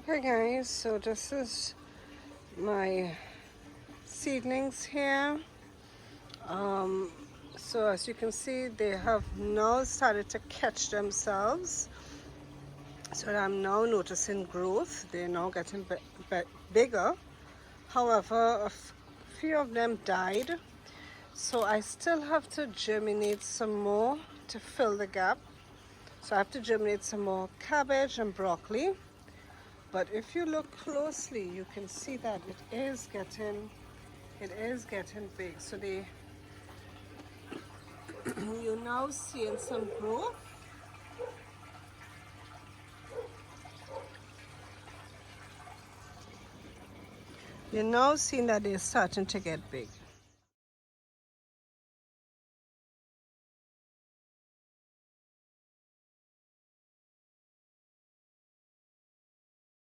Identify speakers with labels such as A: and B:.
A: Hey guys, so this is my seedlings here. So as you can see, they have now started to catch themselves. So I'm now noticing growth. They're now getting bigger. However, few of them died. So I still have to germinate some more to fill the gap. So I have to germinate some more cabbage and broccoli. But if you look closely, you can see that it is getting big. So you're now seeing some growth. You're now seeing that they're starting to get big.